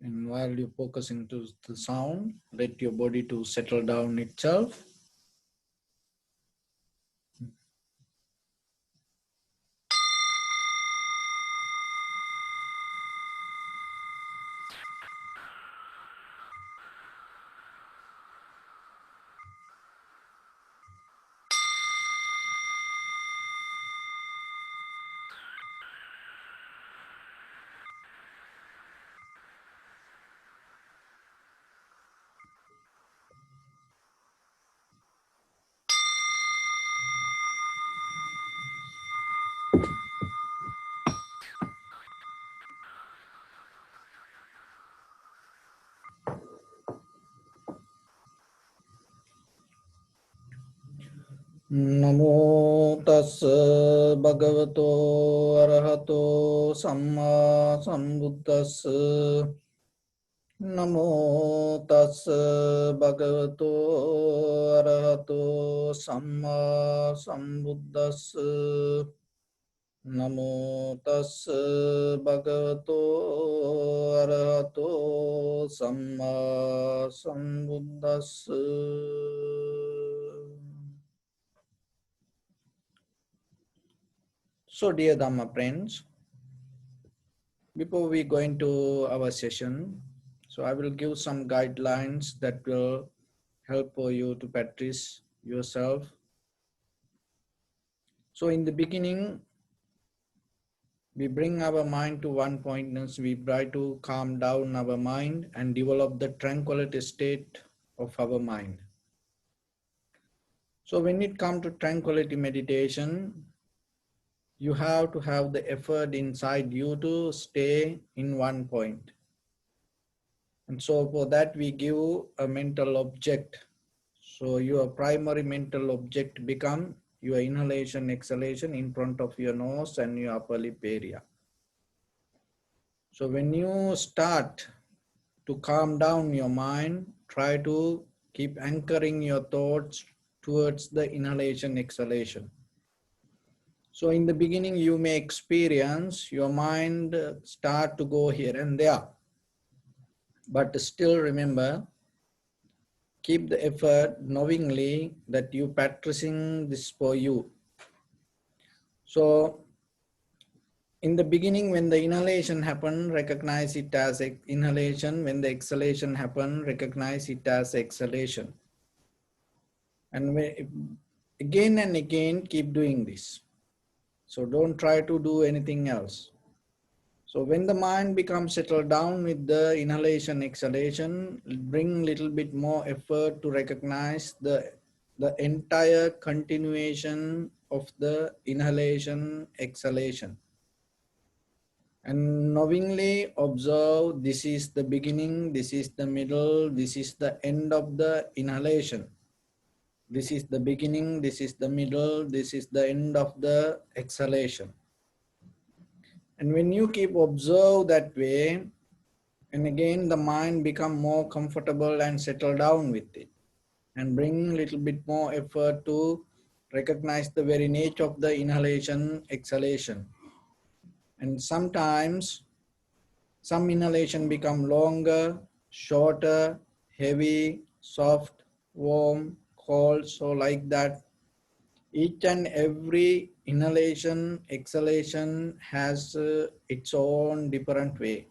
And while you're focusing to the sound, let your body to settle down itself. Namo tassa bhagavato arahato samma sambuddhassa. Namo tassa bhagavato arahato samma sambuddhassa. Namo tassa bhagavato arahato samma sambuddhassa. So, dear Dhamma friends, before we go into our session, so I will give some guidelines that will help for you to practice yourself. So in the beginning, we bring our mind to one point, and we try to calm down our mind and develop the tranquility state of our mind. So when it comes to tranquility meditation, you have to have the effort inside you to stay in one point. And so for that we give a mental object. So your primary mental object become your inhalation, exhalation in front of your nose and your upper lip area. So when you start to calm down your mind, try to keep anchoring your thoughts towards the inhalation, exhalation. So in the beginning, you may experience your mind start to go here and there. But still remember, keep the effort knowingly that you practicing this for you. So in the beginning, when the inhalation happen, recognize it as inhalation. When the exhalation happen, recognize it as exhalation. And again and again, keep doing this. So don't try to do anything else. So when the mind becomes settled down with the inhalation, exhalation, bring little bit more effort to recognize the entire continuation of the inhalation, exhalation. And knowingly observe, this is the beginning, this is the middle, this is the end of the inhalation. This is the beginning, this is the middle, this is the end of the exhalation. And when you keep observe that way, and again the mind become more comfortable and settle down with it, and bring little bit more effort to recognize the very nature of the inhalation, exhalation. And sometimes some inhalation become longer, shorter, heavy, soft, warm, cold, so like that. Each and every inhalation, exhalation has its own different way.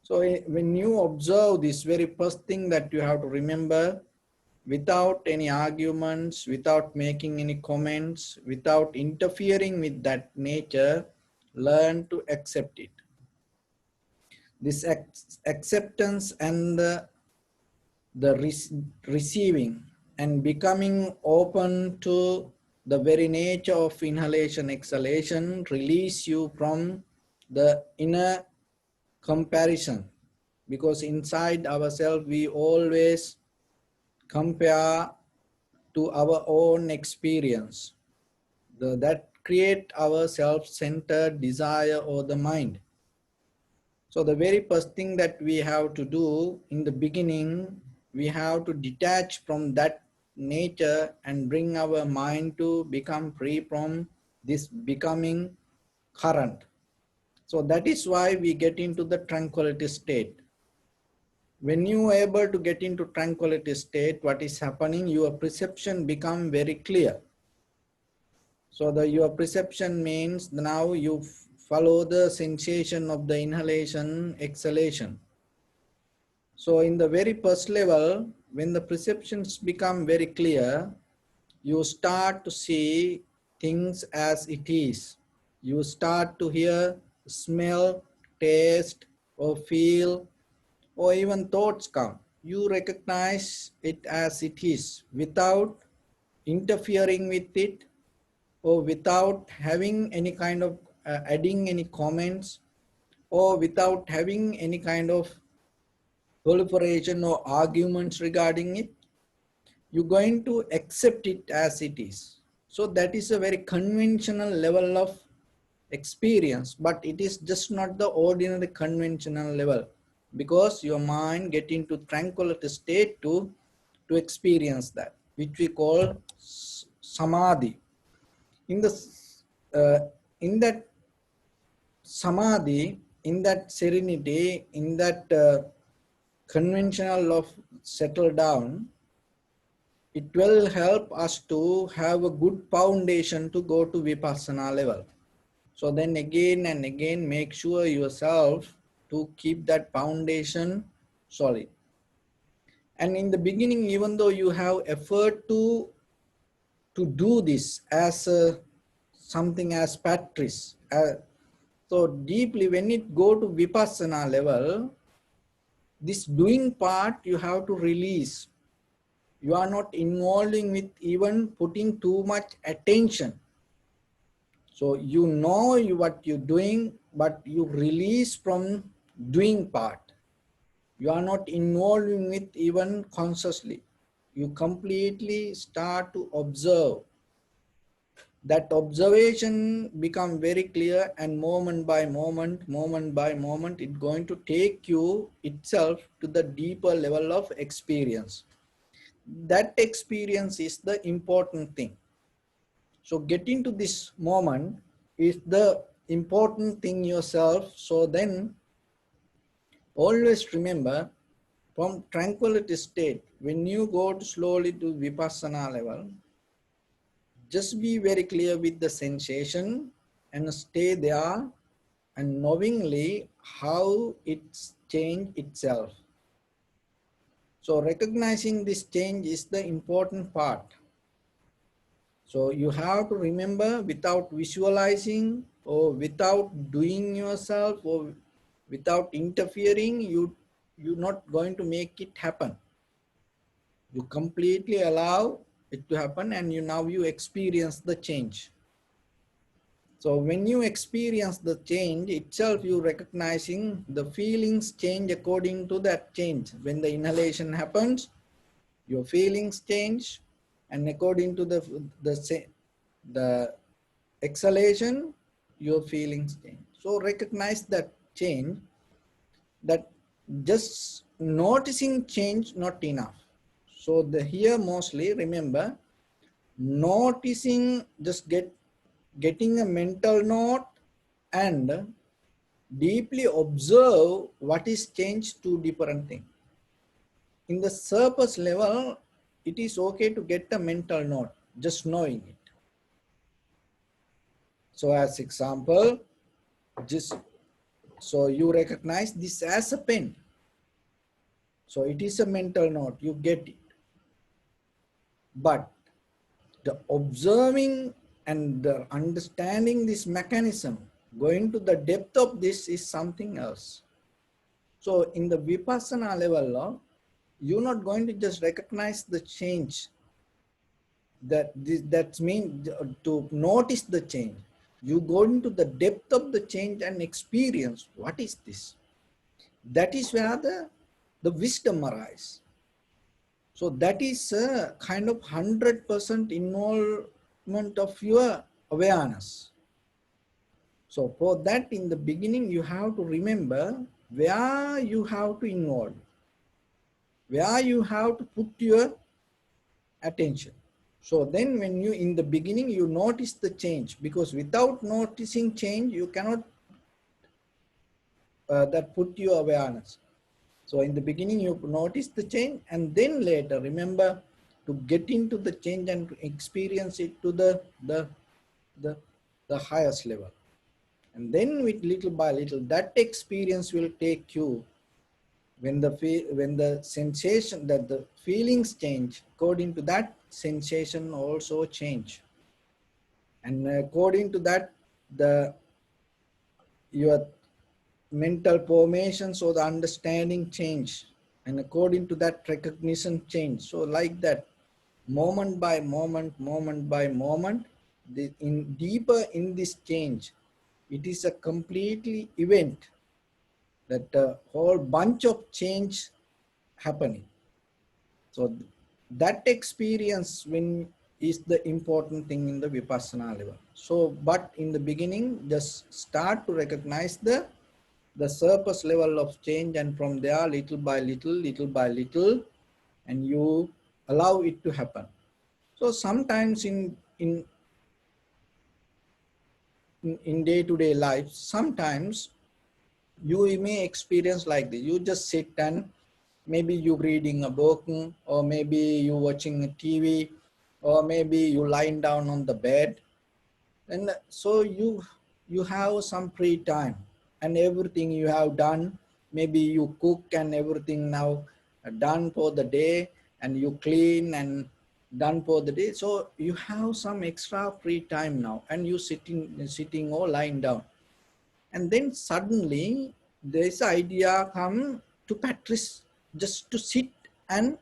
So when you observe this, very first thing that you have to remember, without any arguments, without making any comments, without interfering with that nature, learn to accept it. This acceptance and receiving and becoming open to the very nature of inhalation, exhalation, release you from the inner comparison. Because inside ourselves, we always compare to our own experience. That create our self-centered desire or the mind. So the very first thing that we have to do in the beginning, we have to detach from that nature and bring our mind to become free from this becoming current. So that is why we get into the tranquility state. When you are able to get into tranquility state, what is happening? Your perception become very clear. So your perception means now you follow the sensation of the inhalation, exhalation. So in the very first level, when the perceptions become very clear, you start to see things as it is. You start to hear, smell, taste, or feel, or even thoughts come. You recognize it as it is without interfering with it, or without having any kind of adding any comments, or without having any kind of proliferation or arguments regarding it. You're going to accept it as it is. So that is a very conventional level of experience, but it is just not the ordinary conventional level, because your mind get into tranquility state to experience that, which we call samadhi. In the in that samadhi, in that serenity, in that conventional of settle down, it will help us to have a good foundation to go to vipassana level. So then again and again, make sure yourself to keep that foundation solid. And in the beginning, even though you have effort to do this as something as practice, so deeply when it go to vipassana level, this doing part you have to release. You are not involving with even putting too much attention. So you know what you're doing, but you release from doing part. You are not involving with even consciously. You completely start to observe. That observation become very clear, and moment by moment, it's going to take you itself to the deeper level of experience. That experience is the important thing. So getting to this moment is the important thing yourself. So then always remember, from tranquility state, when you go to slowly to vipassana level, just be very clear with the sensation and stay there and knowingly how it's changed itself. So recognizing this change is the important part. So you have to remember, without visualizing or without doing yourself or without interfering, you're not going to make it happen. You completely allow it to happen, and now you experience the change. So when you experience the change itself, you recognizing the feelings change according to that change. When the inhalation happens, your feelings change, and according to the exhalation, your feelings change. So recognize that change, that just noticing change not enough. So here mostly remember, noticing, just getting a mental note and deeply observe what is changed to different thing. In the surface level, it is okay to get a mental note, just knowing it. So as example, just so you recognize this as a pen. So it is a mental note, you get it. But the observing and the understanding this mechanism, going to the depth of this is something else. So in the vipassana level, you're not going to just recognize the change. That means to notice the change. You go into the depth of the change and experience what is this. That is where the wisdom arises. So that is a kind of 100% involvement of your awareness. So for that, in the beginning, you have to remember where you have to involve, where you have to put your attention. So then when you, in the beginning, you notice the change, because without noticing change, you cannot that put your awareness. So in the beginning, you notice the change, and then later, remember to get into the change and to experience it to the, the highest level. And then with little by little, that experience will take you when the sensation, that the feelings change, according to that sensation also change. And according to that, the your mental formations or the understanding change, and according to that recognition change. So like that, moment by moment, moment by moment, in deeper in this change, it is a completely event, that a whole bunch of change happening. So that experience when is the important thing in the vipassana level. So but in the beginning, just start to recognize the surface level of change, and from there, little by little, and you allow it to happen. So sometimes in day-to-day life, sometimes you may experience like this. You just sit and maybe you reading a book, or maybe you watching a TV, or maybe you lying down on the bed, and so you have some free time, and everything you have done, maybe you cook and everything now done for the day, and you clean and done for the day. So you have some extra free time now, and you sitting or lying down, and then suddenly this idea come to practice, just to sit and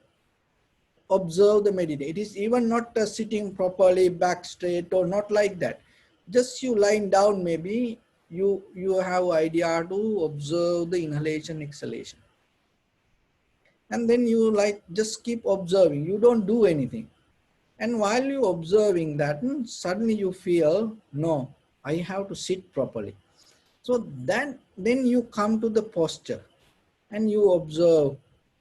observe the meditation. It is even not sitting properly back straight, or not like that. Just you lying down, maybe you have idea to observe the inhalation, exhalation. And then you like just keep observing. You don't do anything. And while you observing that, suddenly you feel, no, I have to sit properly. So then you come to the posture and you observe,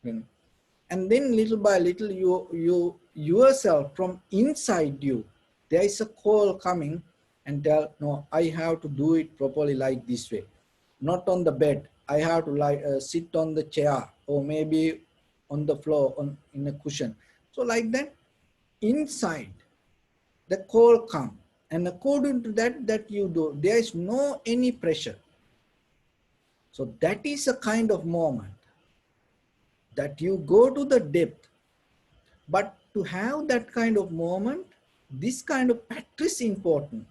and then little by little you yourself from inside you, there is a call coming and tell, no, I have to do it properly like this way, not on the bed. I have to sit on the chair, or maybe on the floor, in a cushion. So like that, inside the call come, and according to that you do. There is no any pressure. So that is a kind of moment that you go to the depth. But to have that kind of moment, this kind of practice important.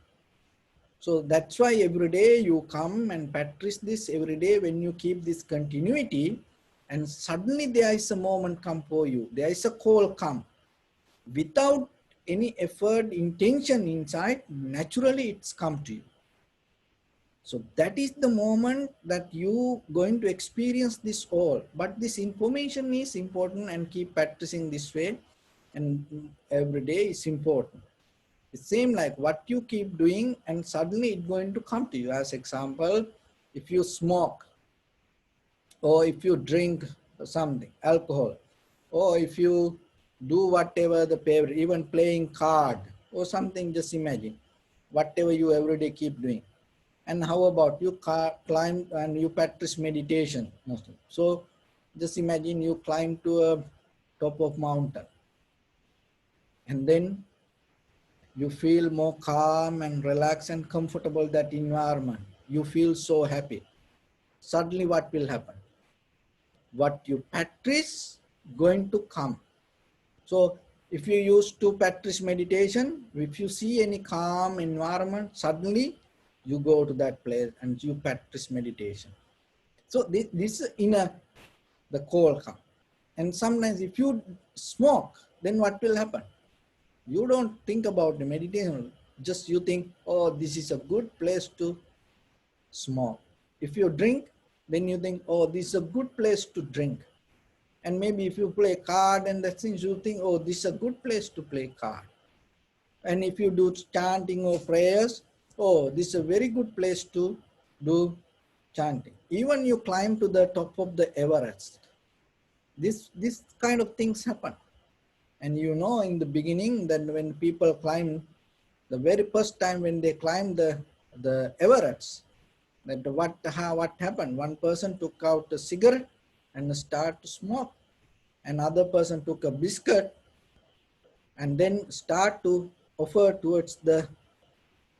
So that's why every day you come and practice this every day. When you keep this continuity, and suddenly there is a moment come for you, there is a call come without any effort, intention inside, naturally it's come to you. So that is the moment that you going to experience this all. But this information is important, and keep practicing this way, and every day is important. It seems like what you keep doing, and suddenly it's going to come to you. As example, if you smoke, or if you drink something, alcohol, or if you do whatever the favorite, even playing card or something, just imagine whatever you every day keep doing. And how about you climb and you practice meditation? So just imagine you climb to a top of mountain, and then you feel more calm and relaxed and comfortable that environment. You feel so happy. Suddenly what will happen? What you practice going to come. So if you use to practice meditation, if you see any calm environment, suddenly you go to that place and you practice meditation. So this is in the call come. And sometimes if you smoke, then what will happen? You don't think about the meditation, just you think, oh, this is a good place to smoke. If you drink, then you think, oh, this is a good place to drink. And maybe if you play card and the things, you think, oh, this is a good place to play card. And if you do chanting or prayers, oh, this is a very good place to do chanting. Even you climb to the top of the Everest, this kind of things happen. And you know, in the beginning, that when people climb, the very first time when they climb the Everest, That what happened? One person took out a cigarette and start to smoke. Another person took a biscuit and then start to offer towards the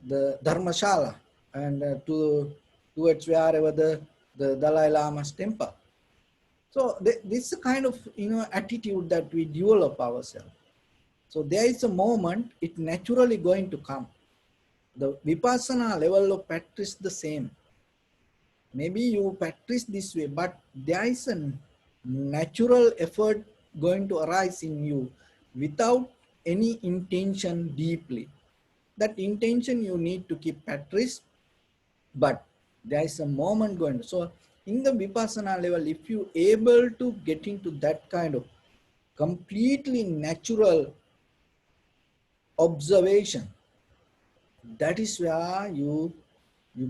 dharmashala and towards wherever the Dalai Lama's temple. So this is a kind of attitude that we develop ourselves. So there is a moment it naturally going to come. The vipassana level of practice the same. Maybe you practice this way, but there is a natural effort going to arise in you without any intention deeply. That intention you need to keep practice, but there is a moment going to. So in the vipassana level, if you able to get into that kind of completely natural observation, that is where you're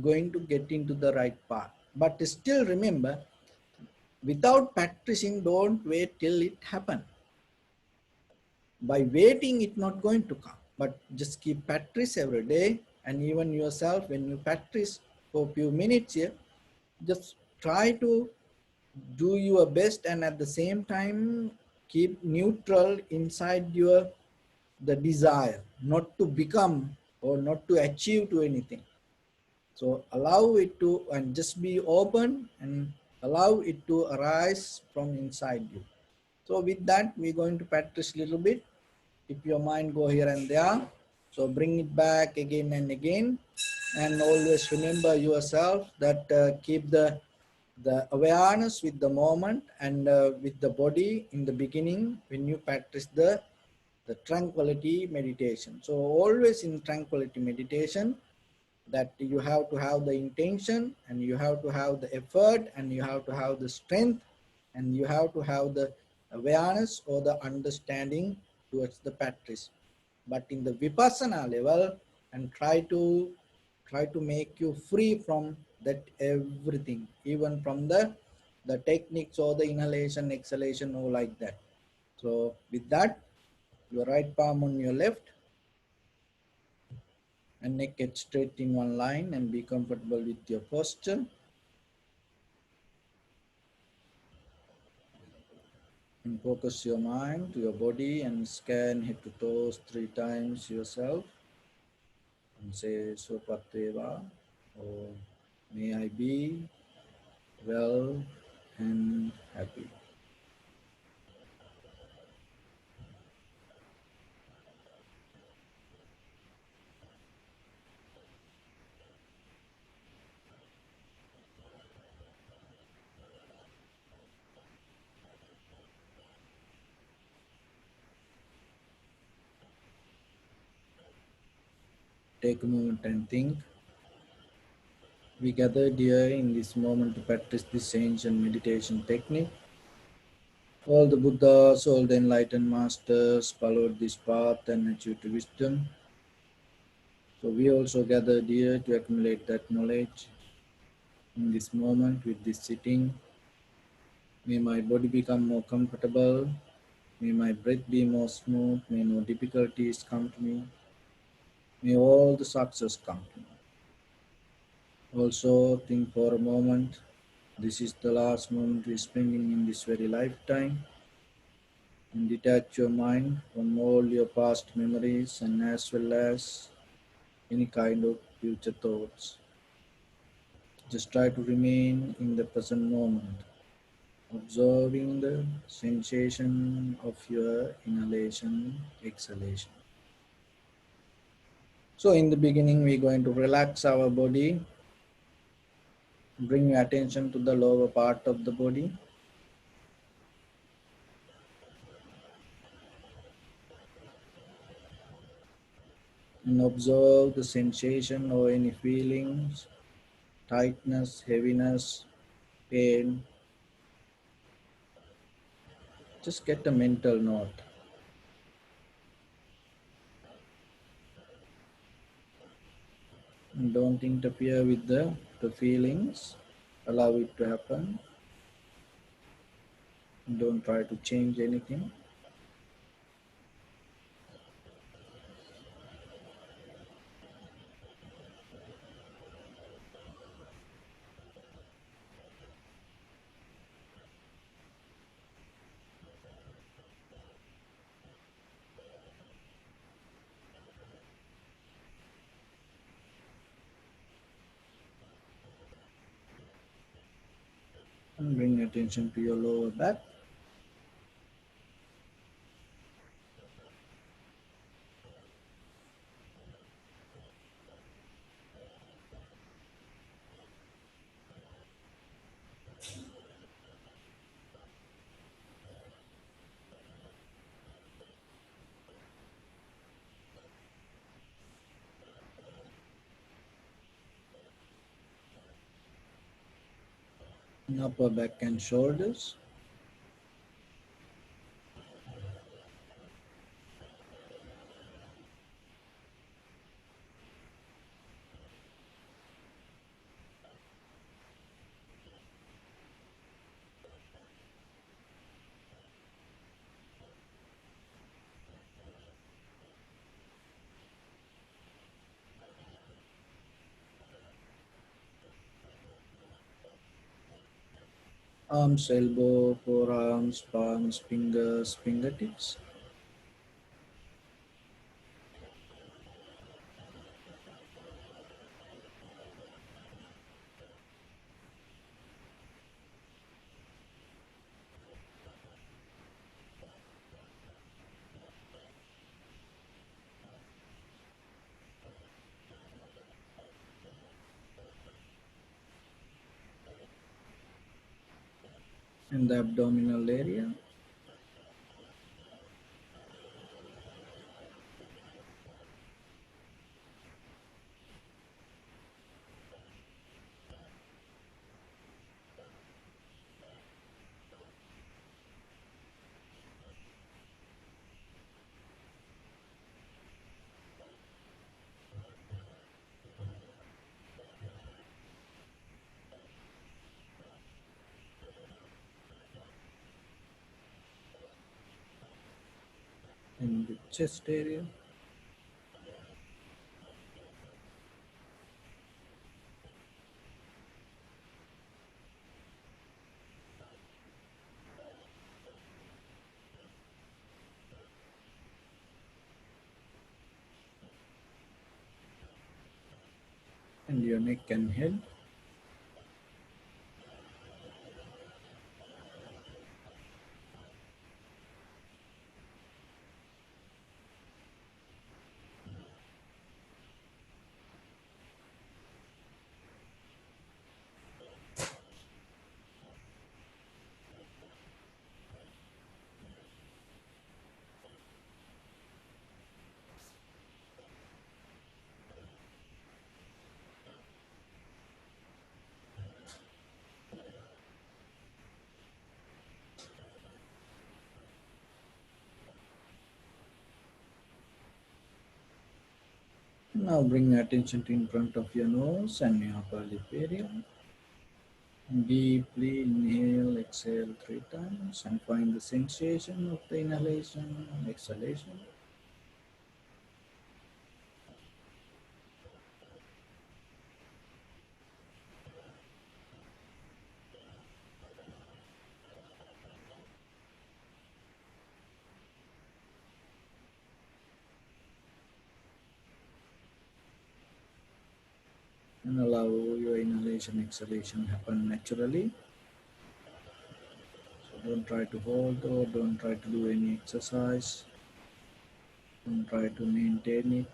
going to get into the right path. But still remember, without practicing, don't wait till it happen. By waiting, it's not going to come. But just keep practice every day, and even yourself, when you practice for a few minutes here, just try to do your best, and at the same time keep neutral inside your the desire, not to become or not to achieve to anything. So allow it to, and just be open and allow it to arise from inside you. So with that, we're going to practice a little bit. If your mind go here and there, so bring it back again and again, and always remember yourself that keep the awareness with the moment and with the body in the beginning when you practice the tranquility meditation. So always in tranquility meditation, that you have to have the intention, and you have to have the effort, and you have to have the strength, and you have to have the awareness or the understanding towards the practice. But in the vipassana level, and try to make you free from that everything, even from the techniques or the inhalation exhalation or like that. So with that, your right palm on your left, and neck get straight in one line, and be comfortable with your posture, and focus your mind to your body and scan head to toes 3 times yourself, and say Sopateva, or may I be well and happy. Take a moment and think. We gathered here in this moment to practice this ancient meditation technique. All the Buddhas, all the enlightened masters followed this path and achieved wisdom. So we also gathered here to accumulate that knowledge in this moment with this sitting. May my body become more comfortable. May my breath be more smooth. May no difficulties come to me. May all the success come to me. Also think for a moment, this is the last moment we're spending in this very lifetime, and detach your mind from all your past memories and as well as any kind of future thoughts. Just try to remain in the present moment, observing the sensation of your inhalation, exhalation. So in the beginning, we're going to relax our body, bring your attention to the lower part of the body, and observe the sensation or any feelings, tightness, heaviness, pain. Just get a mental note. And don't interfere with the feelings. Allow it to happen. Don't try to change anything. And bring attention to your lower back. And upper back and shoulders. Arms, elbow, forearms, palms, fingers, fingertips. And the abdominal area. And the chest area. And your neck and head. Now bring your attention to in front of your nose and your upper lip area. Deeply inhale, exhale 3 times and find the sensation of the inhalation and exhalation. And allow your inhalation, exhalation happen naturally. So don't try to hold or don't try to do any exercise. Don't try to maintain it.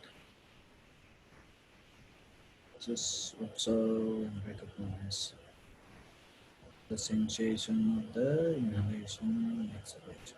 Just observe and recognize the sensation of the inhalation and exhalation.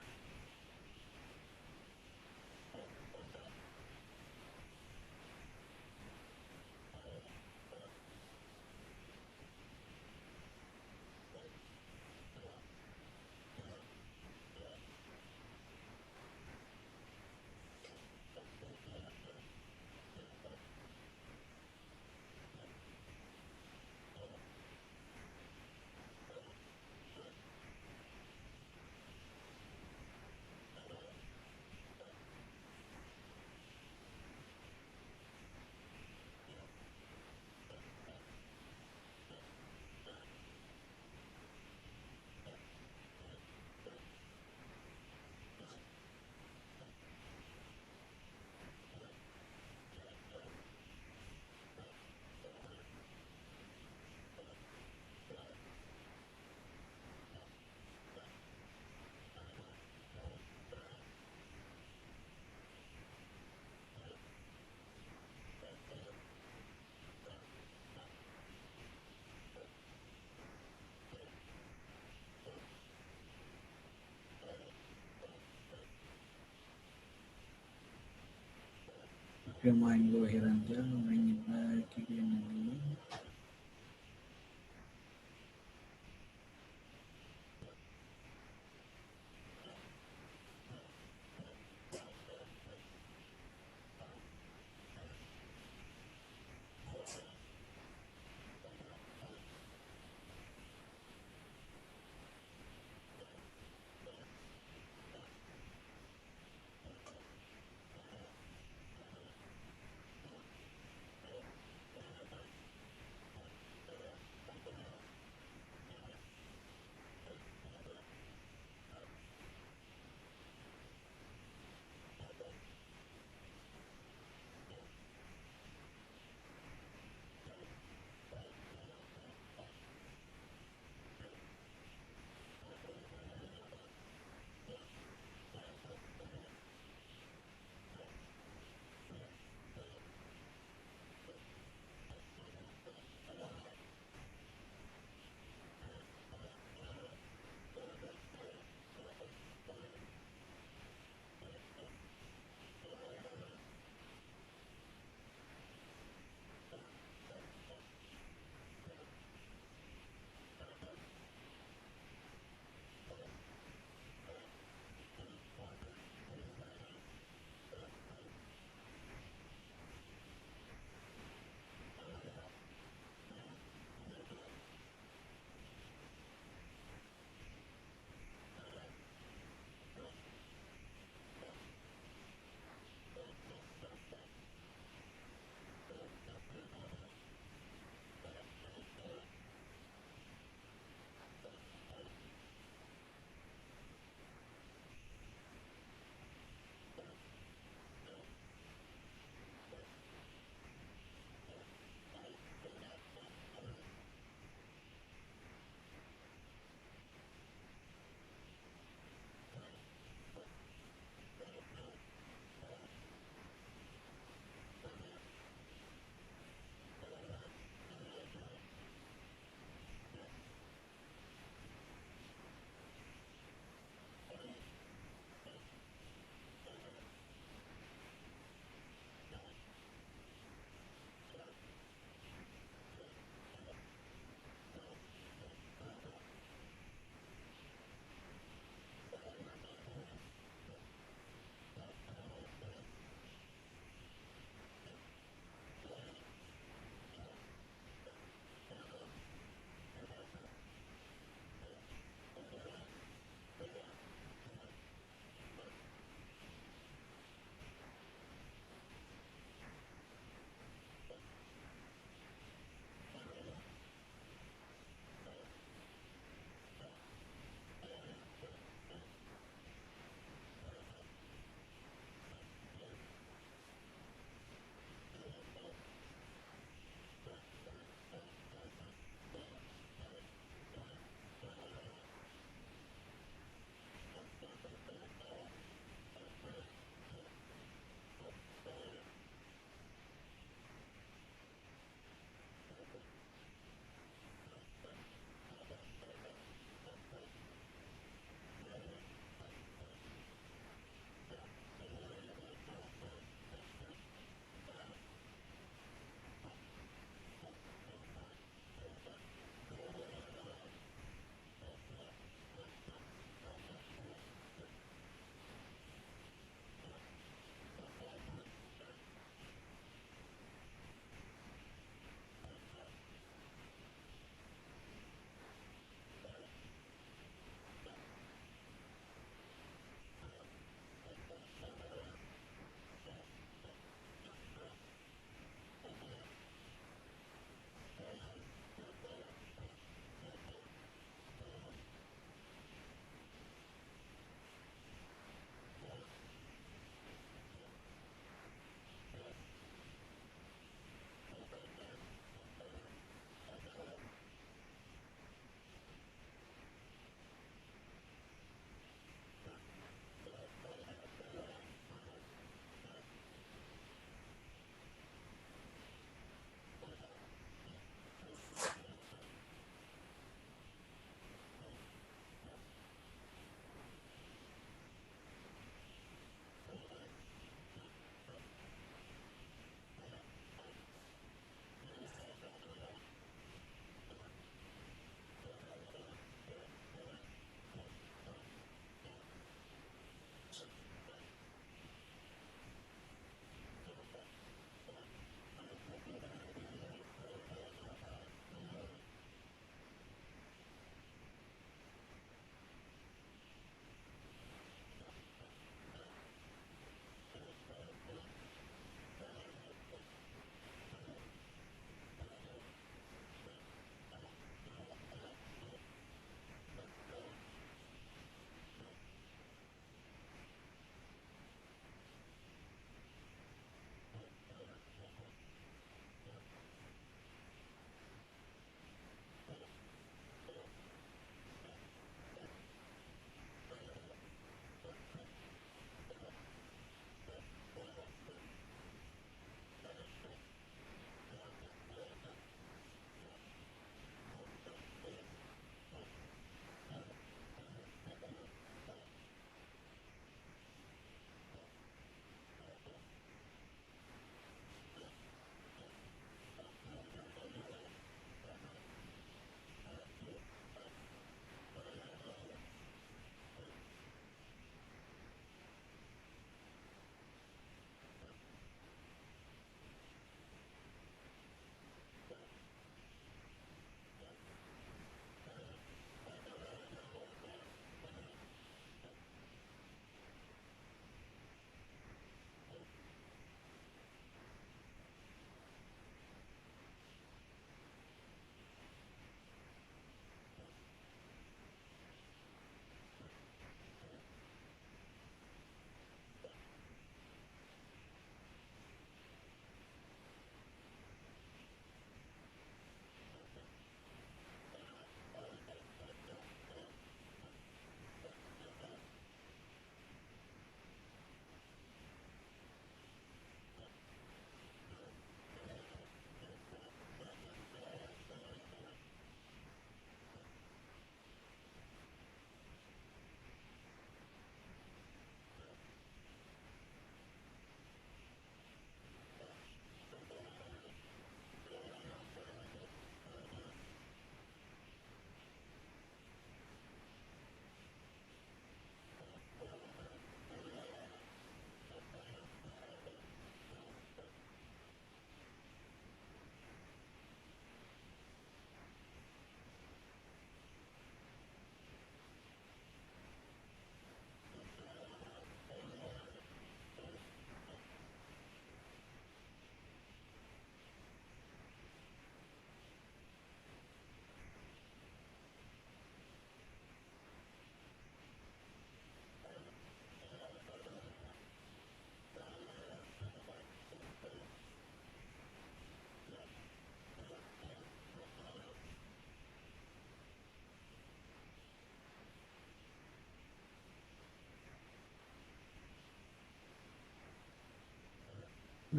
If your mind go here and there, bring it back again and again.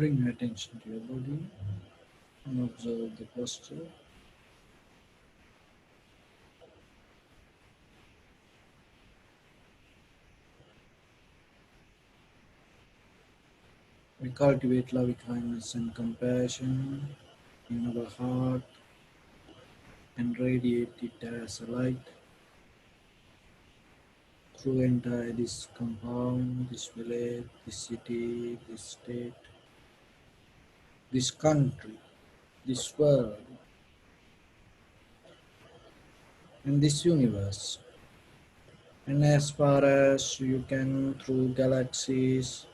Bring your attention to your body and observe the posture. We cultivate loving kindness and compassion in our heart and radiate it as a light through entire this compound, this village, this city, this state, this country, this world, and this universe. And as far as you can through galaxies,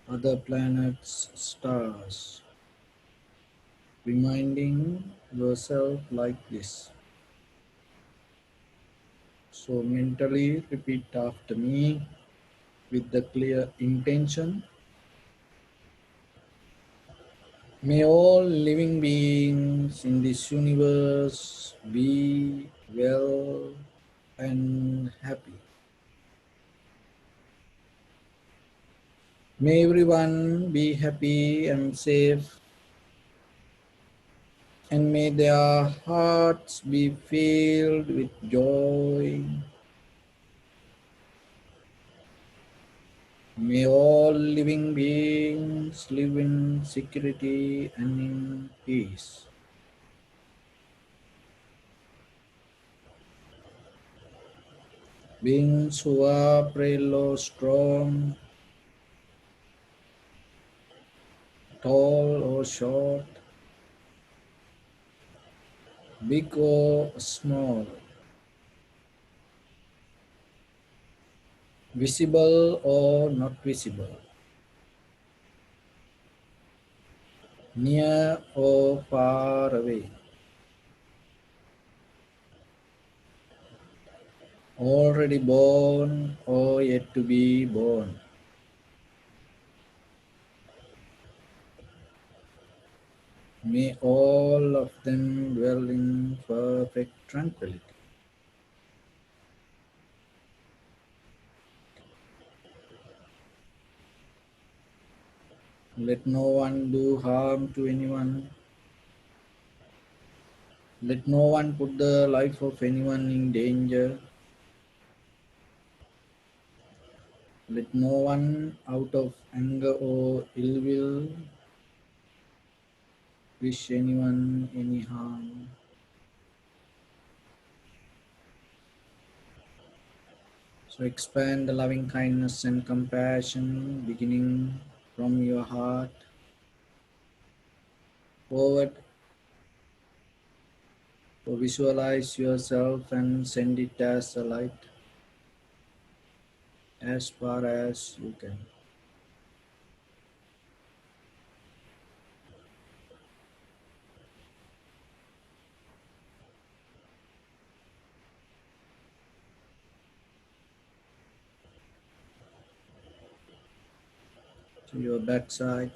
other planets, stars, reminding yourself like this. So mentally repeat after me with the clear intention. May all living beings in this universe be well and happy. May everyone be happy and safe, and may their hearts be filled with joy. May all living beings live in security and in peace. Beings who are frail or strong, tall or short, big or small, visible or not visible, near or far away, already born or yet to be born. May all of them dwell in perfect tranquility. Let no one do harm to anyone. Let no one put the life of anyone in danger. Let no one, out of anger or ill will, wish anyone any harm. So expand the loving kindness and compassion beginning from your heart forward. So visualize yourself and send it as a light as far as you can. To your backside,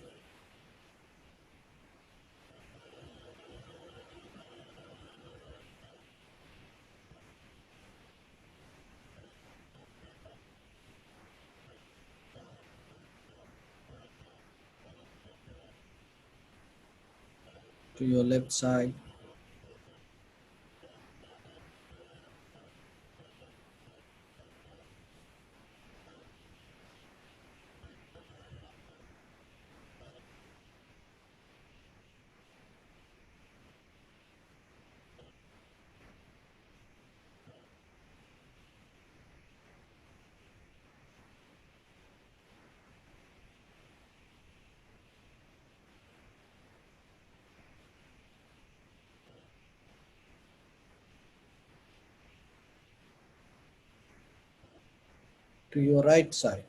to your left side, to your right side.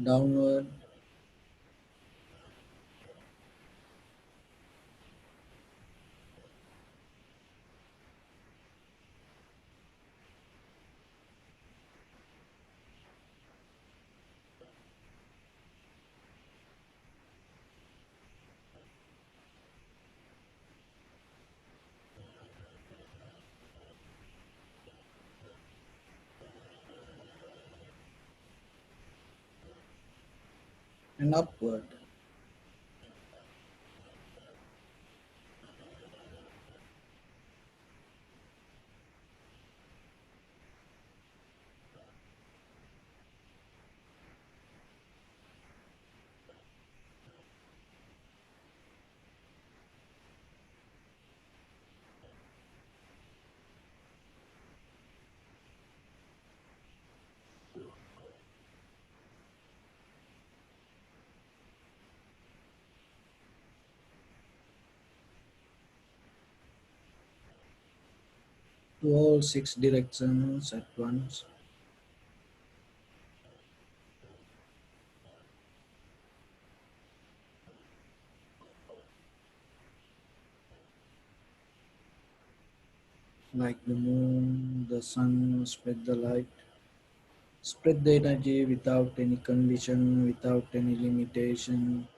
Downward and upward. To all 6 directions at once. Like the moon, the sun, spread the light. Spread the energy without any condition, without any limitation,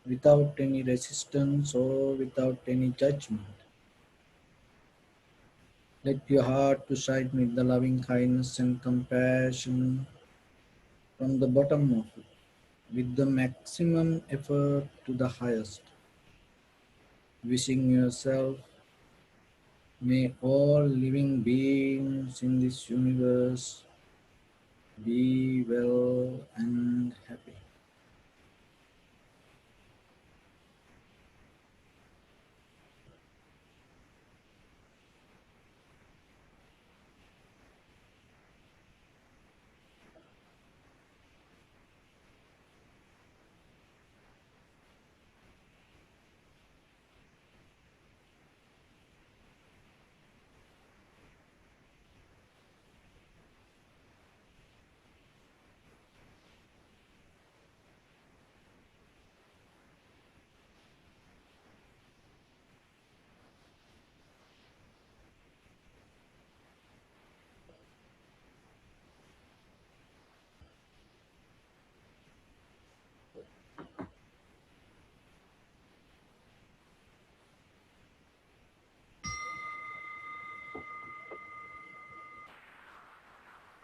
without any resistance or without any judgment. Let your heart to shine with the loving kindness and compassion from the bottom of it, with the maximum effort to the highest. Wishing yourself, may all living beings in this universe be well and happy.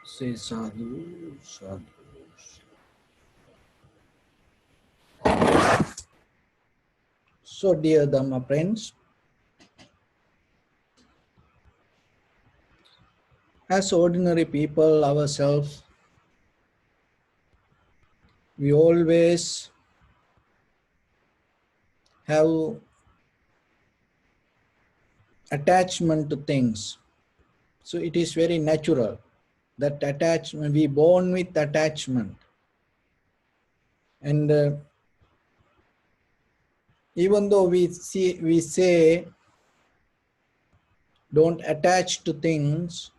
Say sadhu, sadhu. So, dear Dhamma friends, as ordinary people ourselves, we always have attachment to things. So it is very natural that attachment, we born with attachment. And even though we say don't attach to things,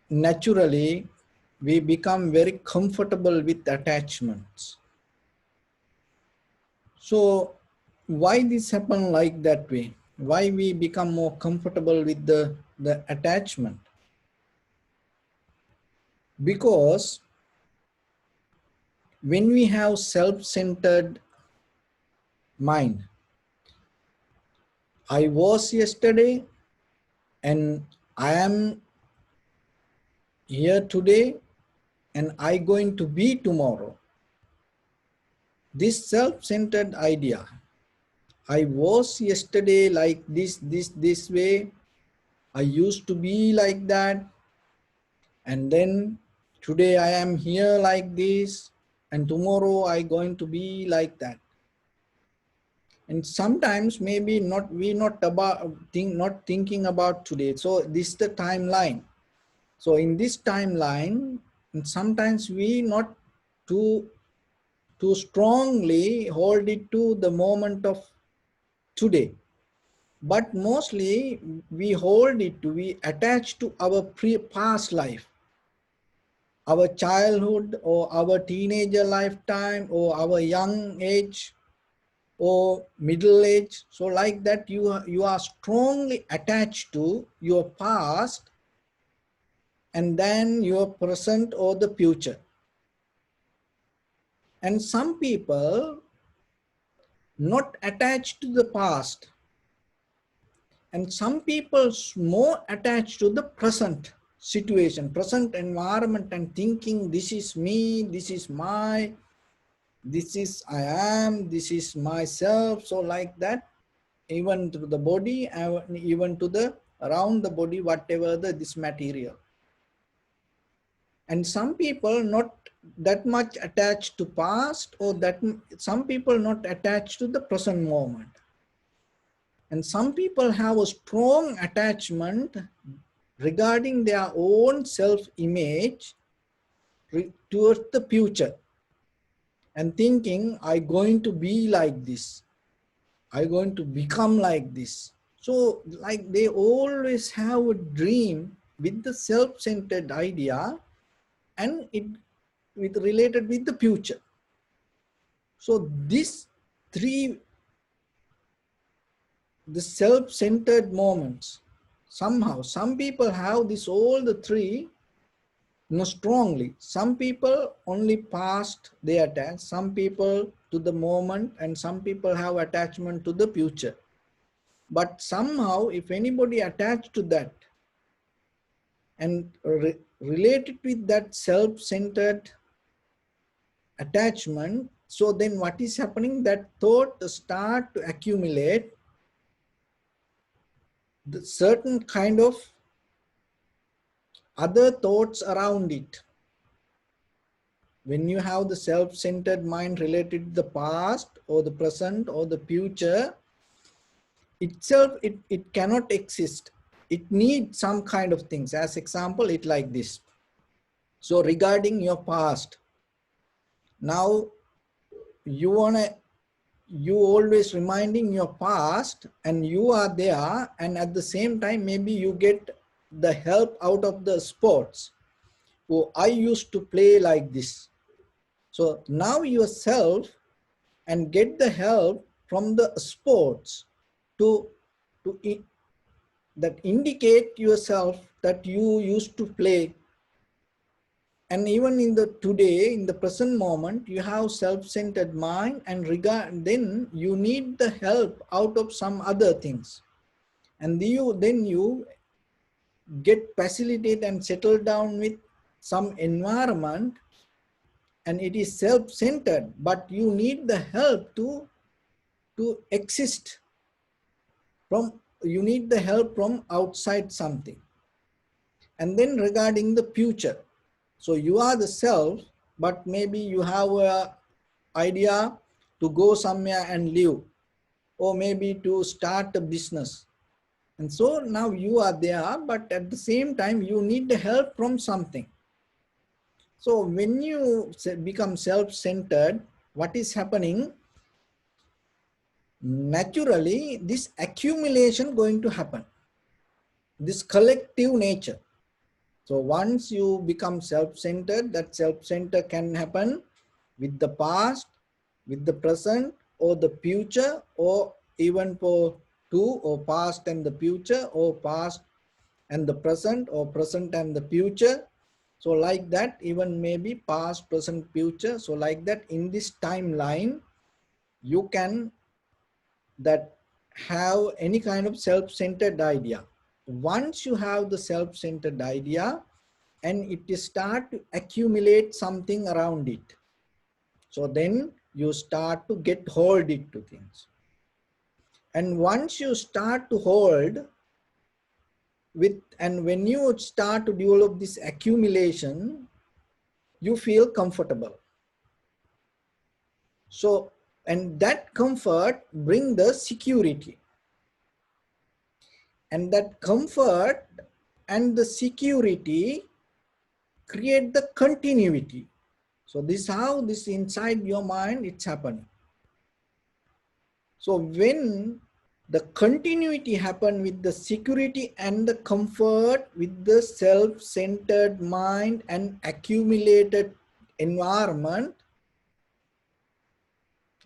naturally we become very comfortable with attachments. So why this happen like that way? Why we become more comfortable with the attachment? Because when we have self-centered mind, I was yesterday and I am here today and I going to be tomorrow. This self-centered idea, I was yesterday like this way, I used to be like that, and then today I am here like this, and tomorrow I going to be like that. And sometimes maybe not we not about not thinking about today. So this is the timeline. So in this timeline, sometimes we not too strongly hold it to the moment of today, but mostly we hold it to, we attach to our past life, our childhood or our teenager lifetime or our young age or middle age. So like that you are strongly attached to your past and then your present or the future. And some people not attached to the past, and some people more attached to the present. situation, present environment, and thinking this is me, this is my, this is I am, this is myself. So like that, even to the body, even to the around the body, whatever this material. And some people not that much attached to past, or that some people not attached to the present moment. And some people have a strong attachment regarding their own self-image towards the future, and thinking, I'm going to be like this, I'm going to become like this. So like they always have a dream with the self-centered idea, and it with related with the future. So these three, the self-centered moments, somehow some people have this all the three strongly. Some people only past they attach, some people to the moment, and some people have attachment to the future. But somehow if anybody attached to that and related with that self-centered attachment, so then what is happening, that thought start to accumulate the certain kind of other thoughts around it. When you have the self-centered mind related to the past or the present or the future, itself, it cannot exist. It needs some kind of things. As example, it like this. So regarding your past, now you always reminding your past, and you are there, and at the same time maybe you get the help out of the sports. Oh, I used to play like this. So now yourself and get the help from the sports to that indicate yourself that you used to play. And even in the today, in the present moment, you have self-centered mind, and then you need the help out of some other things. And then you get facilitate and settle down with some environment, and it is self-centered, but you need the help to exist from, you need the help from outside something. And then regarding the future, so you are the self, but maybe you have a idea to go somewhere and live, or maybe to start a business. And so now you are there, but at the same time you need the help from something. So when you become self-centered, what is happening? Naturally, this accumulation going to happen, this collective nature. So once you become self-centered, that self-centered can happen with the past, with the present, or the future, or even for two, or past and the future, or past and the present, or present and the future. So like that, even maybe past, present, future. So like that, in this timeline, you can that have any kind of self-centered idea. Once you have the self-centered idea, and it start to accumulate something around it, so then you start to get hold it to things. And once you start to hold with, and when you start to develop this accumulation, you feel comfortable. So, and that comfort bring the security, and that comfort and the security create the continuity. So this is how this inside your mind it's happening. So when the continuity happen with the security and the comfort, with the self-centered mind and accumulated environment,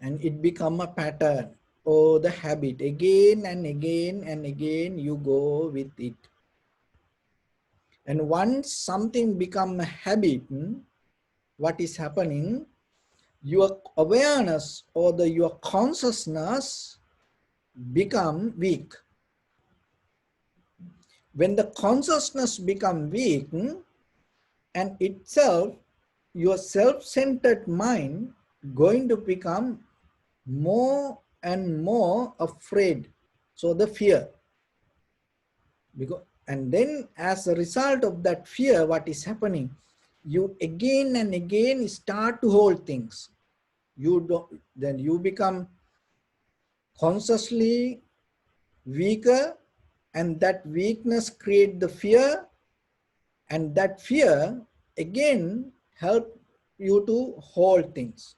and it become a pattern or the habit, again and again and again you go with it. And once something become a habit, what is happening? Your awareness or your consciousness become weak. When the consciousness become weak, and itself, your self-centered mind going to become more and more afraid. So the fear, because, and then as a result of that fear, what is happening? You again and again start to hold things. You don't, then you become consciously weaker, and that weakness create the fear, and that fear again help you to hold things.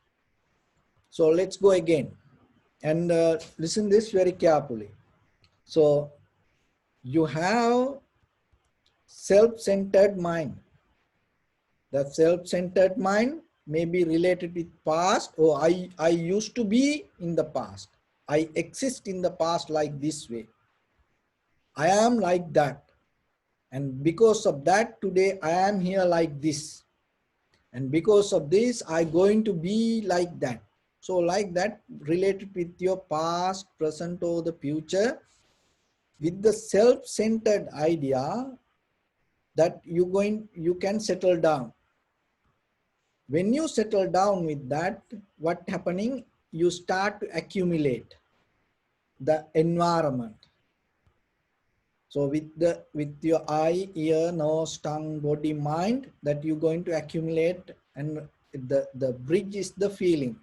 So let's go again and listen this very carefully. So you have self-centered mind. The self-centered mind may be related with past, or I used to be in the past. I exist in the past like this way. I am like that. And because of that, today I am here like this. And because of this, I'm going to be like that. So like that, related with your past, present, or the future, with the self-centered idea that you can settle down. When you settle down with that, what happening? You start to accumulate the environment. So with your eye, ear, nose, tongue, body, mind, that you're going to accumulate, and the bridge is the feeling.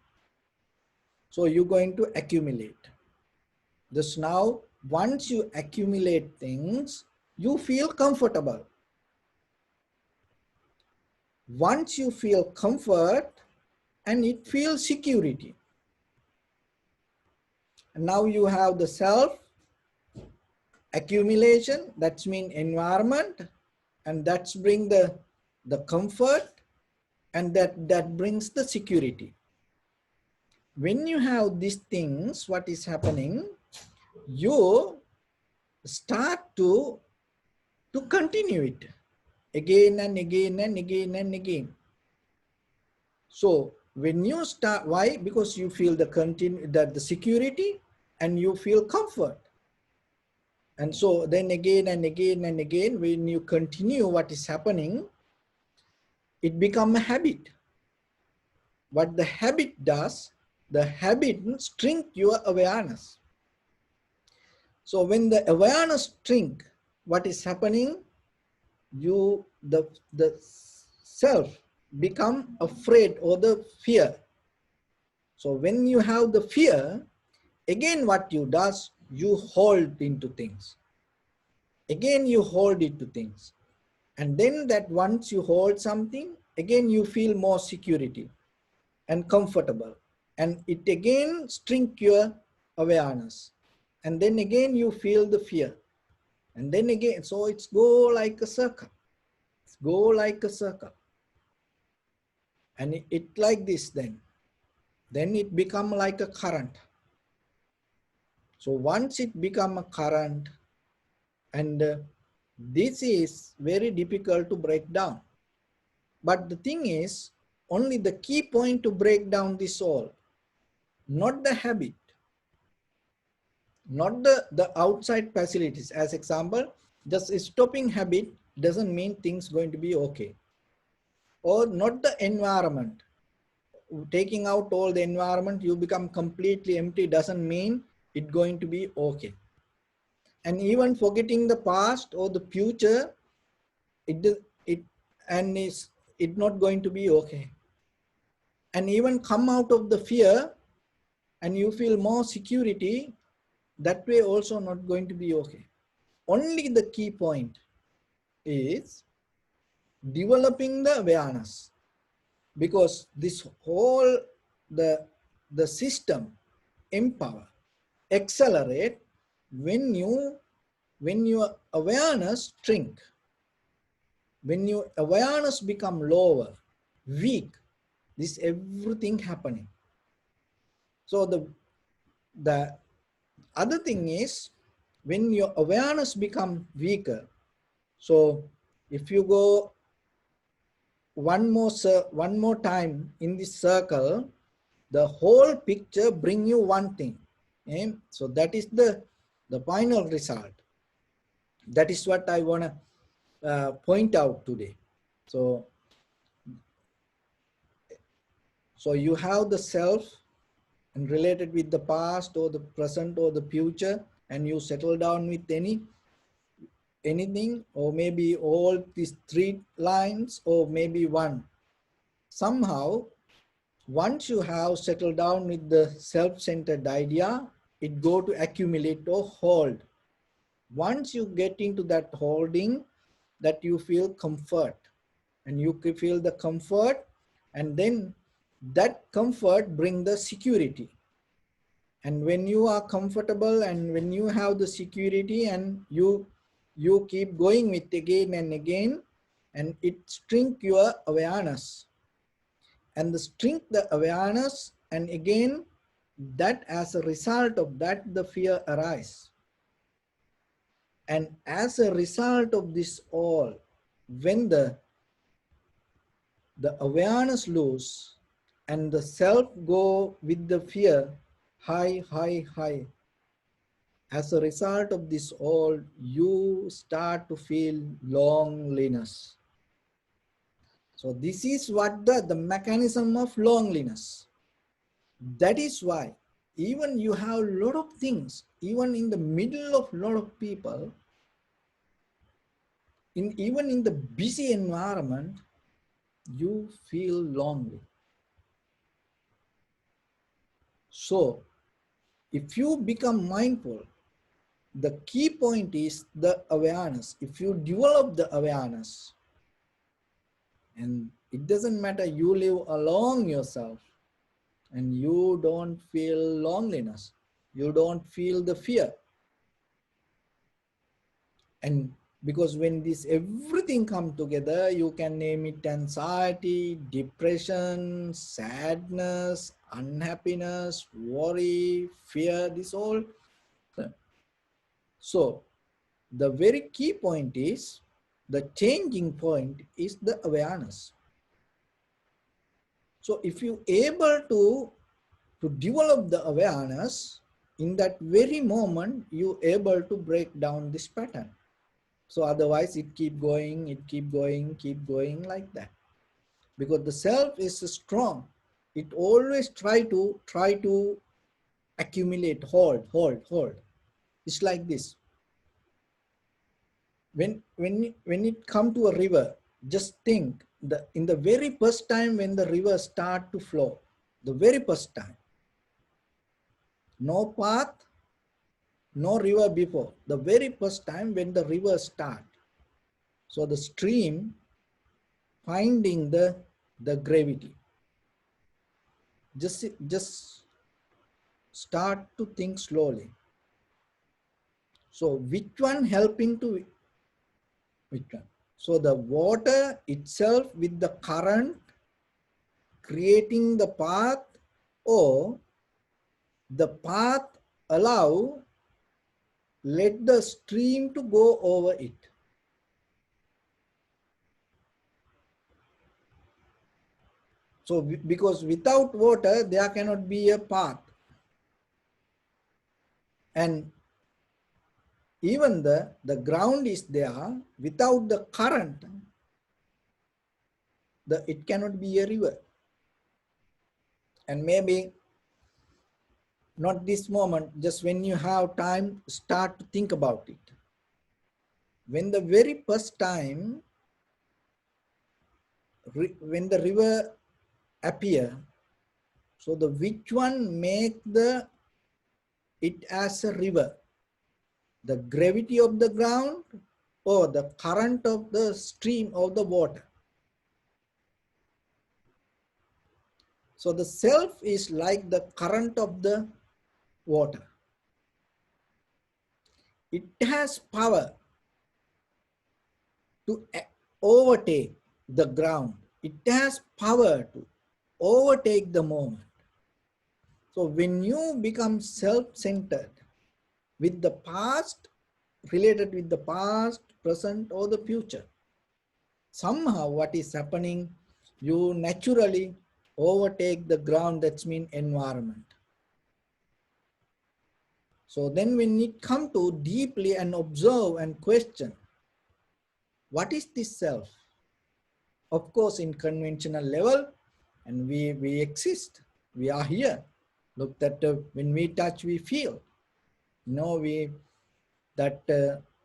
So you're going to accumulate. Thus now, once you accumulate things, you feel comfortable. Once you feel comfort, and it feels security. And now you have the self accumulation, that's mean environment, and that's bring the comfort, and that brings the security. When you have these things, what is happening? You start to continue it again and again and again and again. So when you start, why? Because you feel the security, and you feel comfort. And so then again and again and again, when you continue what is happening, it becomes a habit. What the habit does, the habit shrink your awareness. So when the awareness shrink, what is happening? The self become afraid, or the fear. So when you have the fear, again what you does, you hold into things. Again you hold it to things. And then that once you hold something, again you feel more security and comfortable. And it again shrink your awareness. And then again you feel the fear. And then again, so it's go like a circle. It's go like a circle. And it like this then. Then it become like a current. So once it become a current, and this is very difficult to break down. But the thing is, only the key point to break down this all, not the habit, not the outside facilities. As example, just stopping habit doesn't mean things going to be okay. Or not the environment. Taking out all the environment, you become completely empty, doesn't mean it's going to be okay. And even forgetting the past or the future, it not going to be okay. And even come out of the fear, and you feel more security, that way also not going to be okay. Only the key point is developing the awareness, because this whole the system empower, accelerate when your awareness shrink, when your awareness become lower, weak. This everything happening. So the other thing is, when your awareness become weaker, so if you go one more time in this circle, the whole picture bring you one thing. Okay? So that is the final result. That is what I want to point out today. So you have the self and related with the past or the present or the future, and you settle down with anything, or maybe all these three lines, or maybe one. Somehow, once you have settled down with the self-centered idea, it go to accumulate or hold. Once you get into that holding, that you feel comfort, and you can feel the comfort, and then that comfort bring the security. And when you are comfortable and when you have the security, and you keep going with again and again, and it strengthens your awareness, and the strength the awareness, and again that as a result of that the fear arise. And as a result of this all, when the awareness lose and the self go with the fear high, high, high, as a result of this all, you start to feel loneliness. So this is what the mechanism of loneliness. That is why even you have a lot of things, even in the middle of a lot of people, even in the busy environment, you feel lonely. So if you become mindful, the key point is the awareness. If you develop the awareness, and it doesn't matter, you live alone yourself, and you don't feel loneliness, you don't feel the fear. And because when this everything come together, you can name it anxiety, depression, sadness, unhappiness, worry, fear, this all. So the very key point is, the changing point is the awareness. So if you able to develop the awareness, in that very moment, you able to break down this pattern. So otherwise it keep going like that. Because the self is strong. It always try to accumulate, hold. It's like this. When it come to a river, just think, in the very first time when the river start to flow, the very first time, no path, no river before, the very first time when the river start. So the stream finding the gravity. Just start to think slowly. So which one helping to which one? So the water itself with the current creating the path, or the path allow, let the stream to go over it. So because without water, there cannot be a path. And even the ground is there, without the current, it cannot be a river. And maybe not this moment, just when you have time, start to think about it. When the very first time, when the river appear, so the which one make it as a river? The gravity of the ground, or the current of the stream of the water? So the self is like the current of the water. It has power to overtake the ground. It has power to overtake the moment. So when you become self-centered with the past, related with the past, present, or the future, somehow what is happening, you naturally overtake the ground, that's mean environment. So then when it come to deeply and observe and question, what is this self? Of course, in conventional level, and we exist, we are here. Look that when we touch, we feel. We that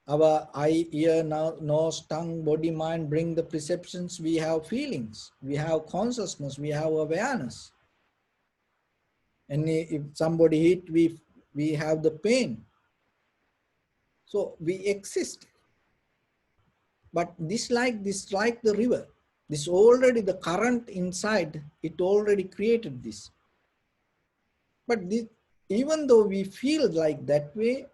our eye, ear, nose, tongue, body, mind bring the perceptions. We have feelings, we have consciousness, we have awareness. And if somebody hit, we have the pain. So we exist. But this like the river. This already the current inside, it already created this. But this, even though we feel like that way,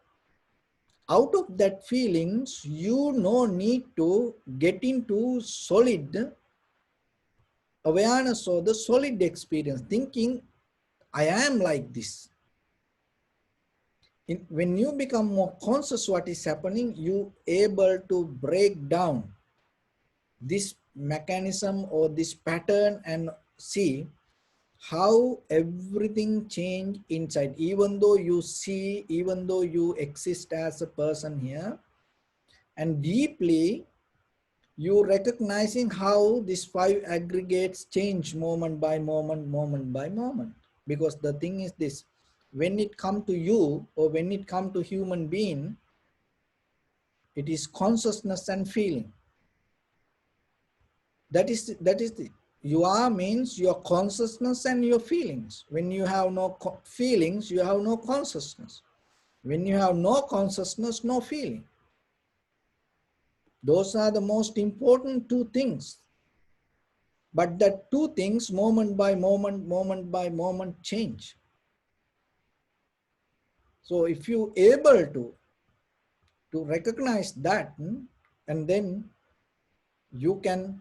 out of that feelings, you no need to get into solid awareness or the solid experience, thinking, I am like this. When you become more conscious what is happening, you able to break down this mechanism or this pattern and see how everything change inside. Even though you see, even though you exist as a person here, and deeply you recognizing how these five aggregates change moment by moment, moment by moment. Because the thing is this, when it come to you or when it come to human being, it is consciousness and feeling. That is the you are means your consciousness and your feelings. When you have no feelings, you have no consciousness. When you have no consciousness, no feeling. Those are the most important two things. But that two things, moment by moment, moment by moment, change. So if you able to recognize that, and then you can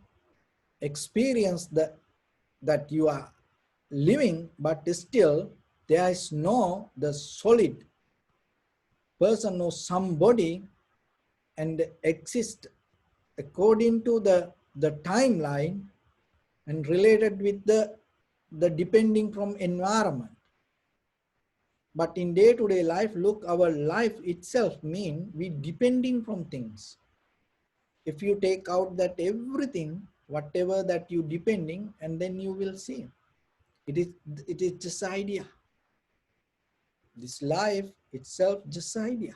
experience that you are living, but still there is no the solid person or somebody and exist according to the timeline and related with the depending from environment. But in day-to-day life, look, our life itself mean we depending from things. If you take out that everything, whatever that you depending, and then you will see it is just idea. This life itself just idea,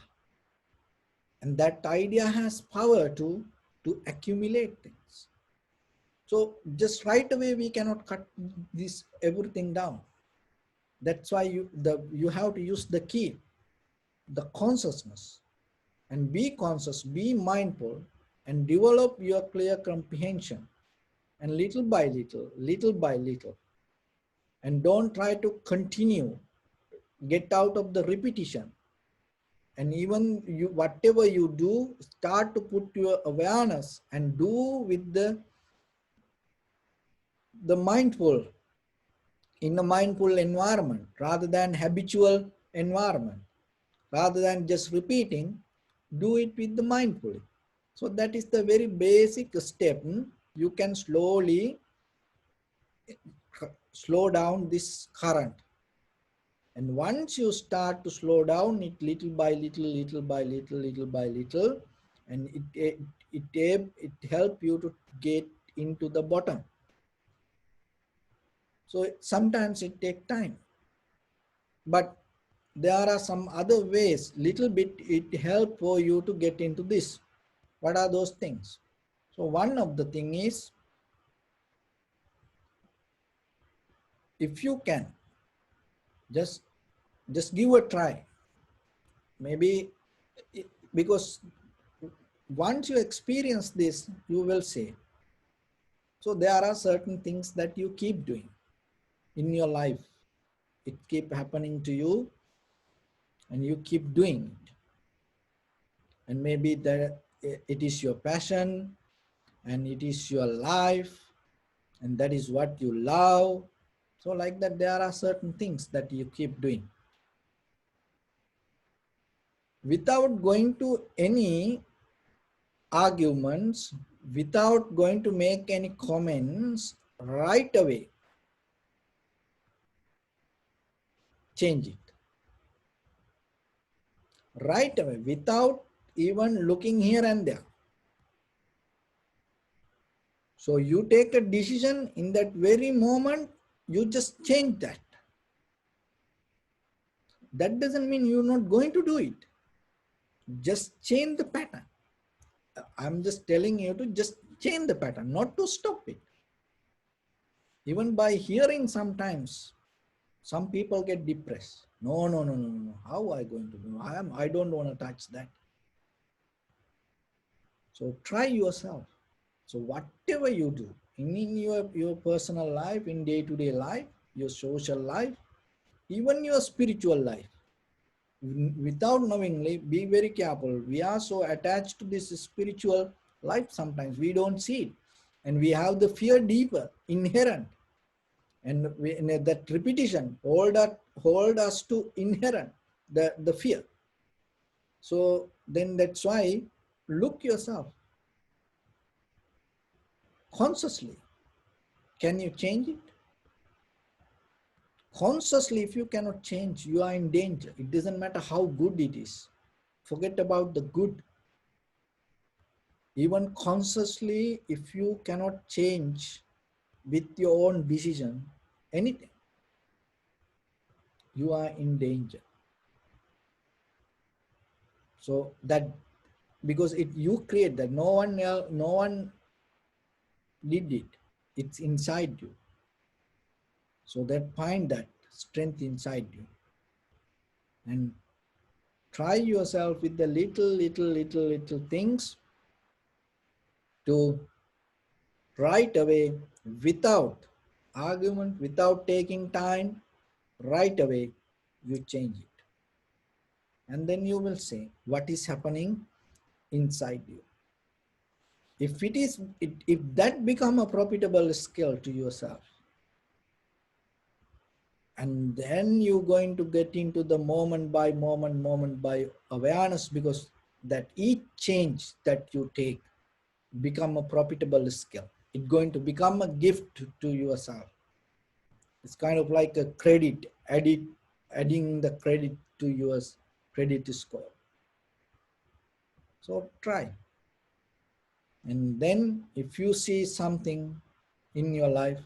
and that idea has power to accumulate things. So just right away we cannot cut this everything down. That's why you have to use the key, the consciousness, and be conscious, be mindful, and develop your clear comprehension. And little by little, and don't try to continue, get out of the repetition. And even you, whatever you do, start to put your awareness and do with the mindful, in a mindful environment rather than habitual environment. Rather than just repeating, do it with the mindfully. So that is the very basic step. You can slowly slow down this current. And once you start to slow down it little by little, little by little, little by little, and it help you to get into the bottom. So sometimes it take time, but there are some other ways, little bit it help for you to get into this. What are those things? So one of the thing is, if you can just give a try, maybe, because once you experience this, you will say. So there are certain things that you keep doing in your life. It keep happening to you and you keep doing it. And maybe that it is your passion and it is your life and that is what you love. So like that, there are certain things that you keep doing. Without going to any arguments, without going to make any comments, right away, change it. right away, without even looking here and there. So you take a decision in that very moment, you just change that. That doesn't mean you're not going to do it. Just change the pattern. I'm just telling you to just change the pattern, not to stop it. Even by hearing sometimes, some people get depressed. No, no, no, no, no, no. How am I going to do? I don't want to touch that. So try yourself. So whatever you do in your personal life, in day-to-day life, your social life, even your spiritual life, without knowingly, be very careful. We are so attached to this spiritual life sometimes. We don't see it. And we have the fear deeper, inherent. And that repetition hold us to inherent, the fear. So then that's why look yourself consciously. Can you change it? Consciously, if you cannot change, you are in danger. It doesn't matter how good it is. Forget about the good. Even consciously, if you cannot change with your own decision, anything, you are in danger. So that, because you create that, no one did it. It's inside you. So that find that strength inside you. And try yourself with the little things to right away, without argument, without taking time, right away you change it. And then you will see what is happening inside you. If if that become a profitable skill to yourself, and then you're going to get into the moment by awareness, because that each change that you take become a profitable skill. It's going to become a gift to yourself. It's kind of like a credit, adding the credit to your credit score. So try. And then if you see something in your life,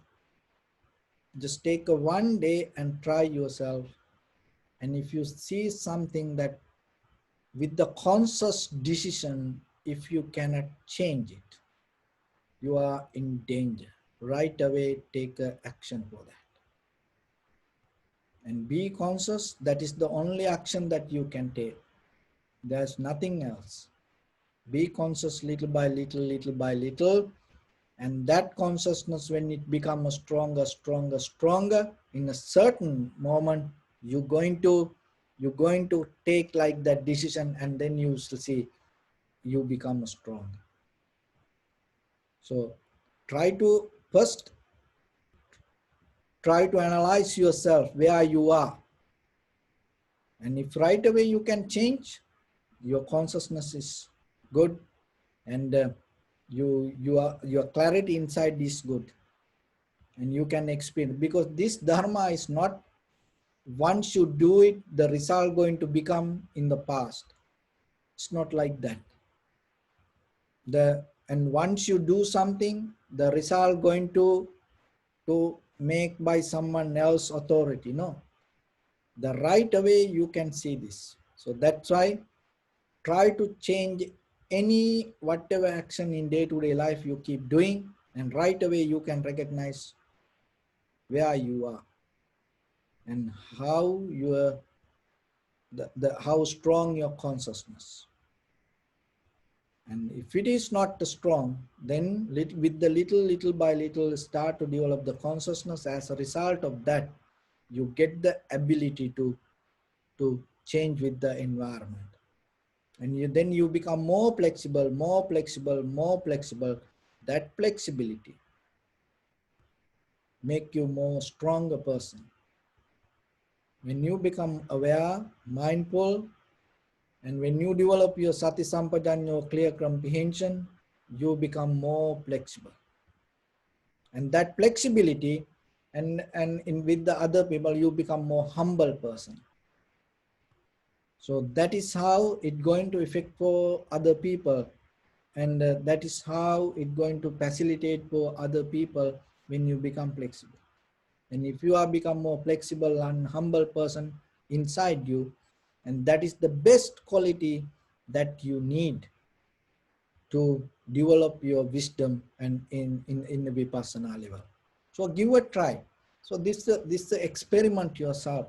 just take a one day and try yourself. And if you see something that with the conscious decision, if you cannot change it, you are in danger. Right away, take action for that. And be conscious, that is the only action that you can take. There's nothing else. Be conscious little by little, and that consciousness, when it becomes stronger, in a certain moment, you're going to take like that decision, and then you will see you become strong. So try to analyze yourself where you are, and if right away you can change, your consciousness is good, and your clarity inside is good, and you can experience, because this dharma is not once you do it the result going to become in the past. It's not like that. And once you do something, the result going to make by someone else authority. No, the right away you can see this. So that's why try to change any whatever action in day-to-day life you keep doing, and right away you can recognize where you are and how how strong your consciousness. And if it is not strong, then with the little by little start to develop the consciousness. As a result of that, you get the ability to change with the environment. And then you become more flexible. That flexibility make you more stronger person. When you become aware, mindful, and when you develop your sati sampajanya, your clear comprehension, you become more flexible. And that flexibility, and with the other people, you become more humble person. So that is how it going to affect for other people, and that is how it going to facilitate for other people when you become flexible. And if you are become more flexible and humble person inside you, and that is the best quality that you need to develop your wisdom and in the vipassana level. So give a try. So this experiment yourself,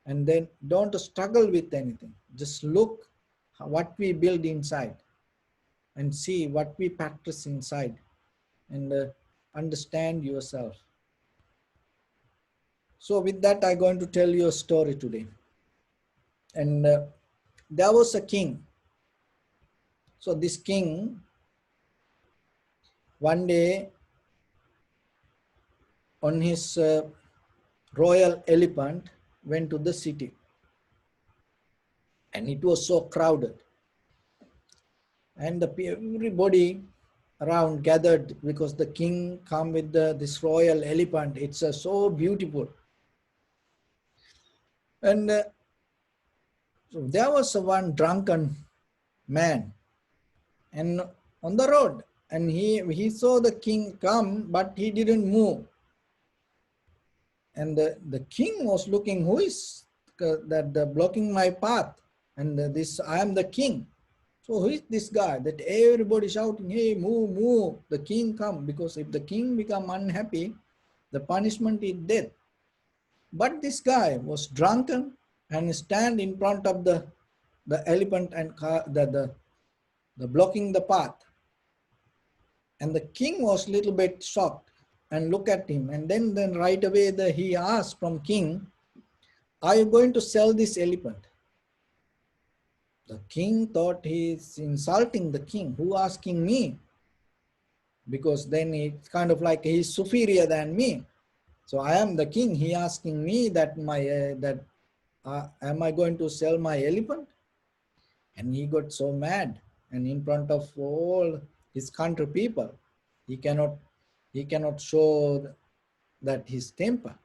and then don't struggle with anything. Just look what we build inside and see what we practice inside, and understand yourself. So with that, I'm going to tell you a story today. And there was a king. So this king, one day on his royal elephant, went to the city, and it was so crowded, and everybody around gathered because the king come with this royal elephant. It's so beautiful. And so there was one drunken man, and on the road, and he saw the king come, but he didn't move. And the king was looking, who is that blocking my path? And this, I am the king. So who is this guy that everybody shouting, hey, move, move, the king come? Because if the king become unhappy, the punishment is death. But this guy was drunken and stand in front of the elephant and the blocking the path. And the king was a little bit shocked and look at him. And then right away he asked from king, are you going to sell this elephant? The king thought he is insulting the king. Who asking me? Because then it's kind of like he's superior than me. So I am the king. He asking me that am I going to sell my elephant? And he got so mad, and in front of all his country people, he cannot show that his temper.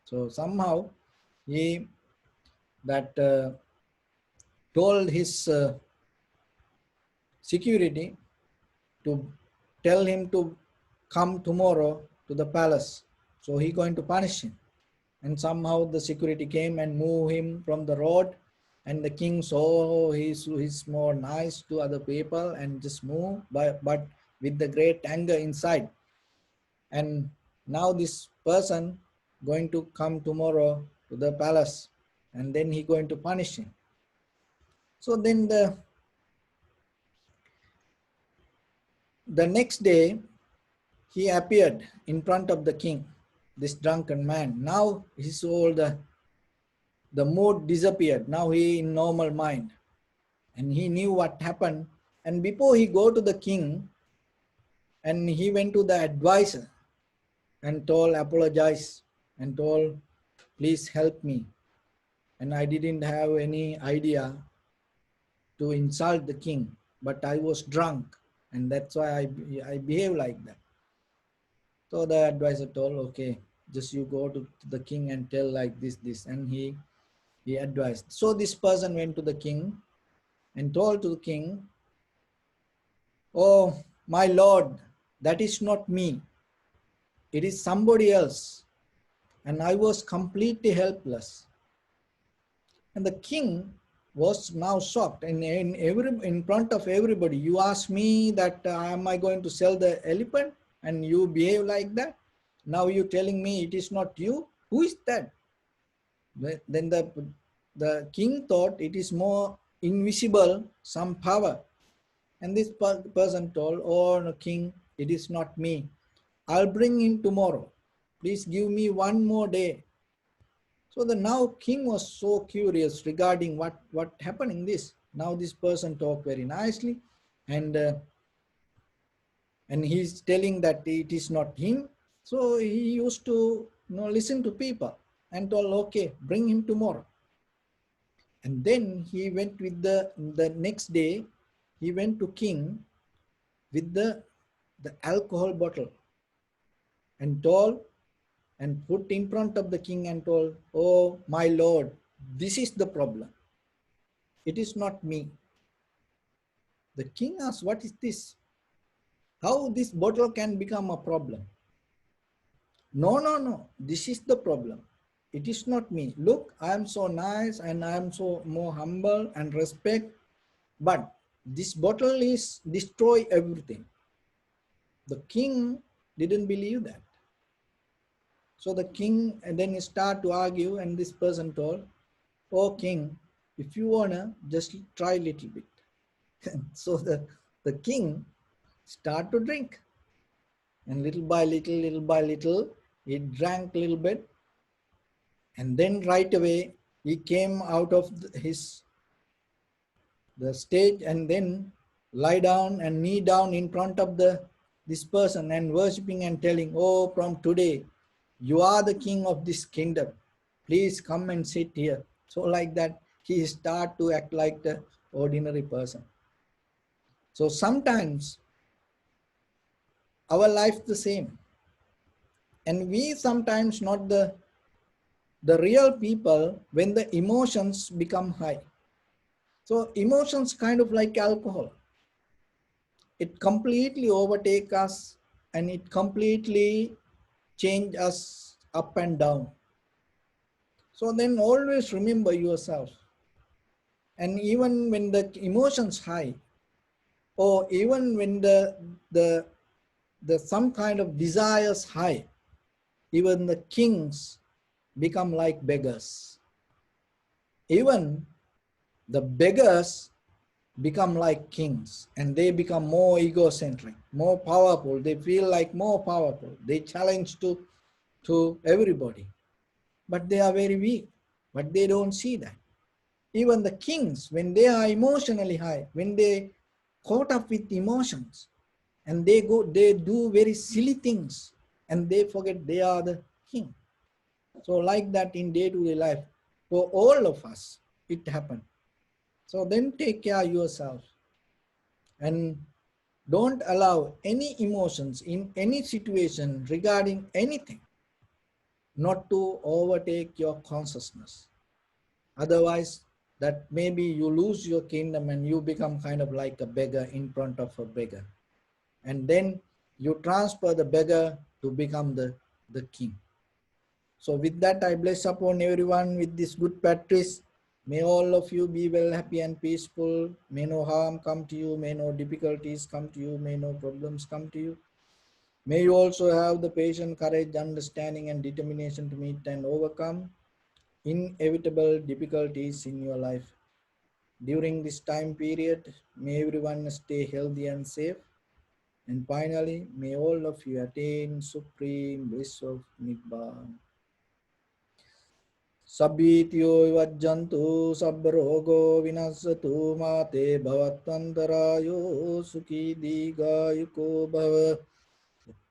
So somehow he that told his security to tell him to come tomorrow to the palace. So he going to punish him. And somehow the security came and moved him from the road. And the king saw he's more nice to other people and just move, but with the great anger inside. And now this person going to come tomorrow to the palace, and then he going to punish him. So then the next day he appeared in front of the king, this drunken man. Now his all the mood disappeared. Now he in normal mind, and he knew what happened. And before he go to the king, and he went to the advisor and told, apologize, and told, please help me. And I didn't have any idea to insult the king, but I was drunk, and that's why I behave like that. So the advisor told, okay, just you go to the king and tell like this, and he advised. So this person went to the king and told to the king, oh, my lord, that is not me. It is somebody else. And I was completely helpless. And the king was now shocked. And in front of everybody, you ask me that am I going to sell the elephant? And you behave like that? Now you're telling me it is not you? Who is that? Then the king thought it is more invisible, some power. And this person told, oh, no, king, it is not me. I'll bring him tomorrow. Please give me one more day. So the now king was so curious regarding what happened in this. Now this person talked very nicely, and he's telling that it is not him. So he used to listen to people and told, okay, bring him tomorrow. And then he went with the next day, he went to king with the alcohol bottle and told and put in front of the king and told, oh, my lord, this is the problem. It is not me. The king asks, what is this? How this bottle can become a problem? No, no, no. This is the problem. It is not me. Look, I am so nice and I am so more humble and respect, but this bottle is destroy everything. The king didn't believe that. So the king and then start to argue, and this person told, oh king, if you wanna just try a little bit. So the king start to drink, and little by little, he drank a little bit, and then right away he came out of his the stage and then lie down and knee down in front of this person and worshipping and telling, oh, from today you are the king of this kingdom, please come and sit here. So like that he start to act like the ordinary person. So sometimes our life the same, and we sometimes not the real people when the emotions become high. So emotions kind of like alcohol. It completely overtake us and it completely change us up and down. So then always remember yourself. And even when the emotions high, or even when the some kind of desires high, even the kings become like beggars. Even the beggars become like kings, and they become more egocentric, more powerful. They feel like more powerful. They challenge to everybody, but they are very weak, but they don't see that. Even the kings, when they are emotionally high, when they caught up with emotions, and they do very silly things, and they forget they are the king. So like that in day-to-day life, for all of us, it happened. So then take care of yourself and don't allow any emotions in any situation regarding anything not to overtake your consciousness. Otherwise, that maybe you lose your kingdom and you become kind of like a beggar in front of a beggar. And then you transfer the beggar to become the king. So with that, I bless upon everyone with this good practice. May all of you be well, happy and peaceful. May no harm come to you. May no difficulties come to you. May no problems come to you. May you also have the patience, courage, understanding and determination to meet and overcome inevitable difficulties in your life. During this time period, may everyone stay healthy and safe. And finally, may all of you attain supreme bliss of Nibbana. Sabbityo vajjantu sabbarogo vinasatu mate bhavatantarayo sukhi digayuko bhava.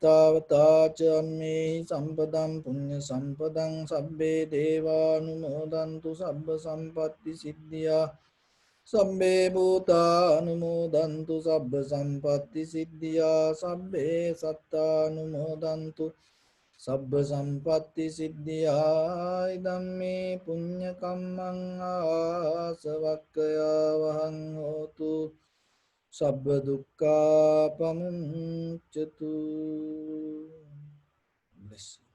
Tavata me sampadam punya sampadam sabbe deva numodantu sabba sampatti siddhya. Sabbe bhuta anumodantu sabba sampatti siddhya. Sabbe satta anumodantu sabba sampatti siddhya. Idam me punya kammang asavakkaya vahang hotu. Sabba dukkha pamuncatu. Bless you.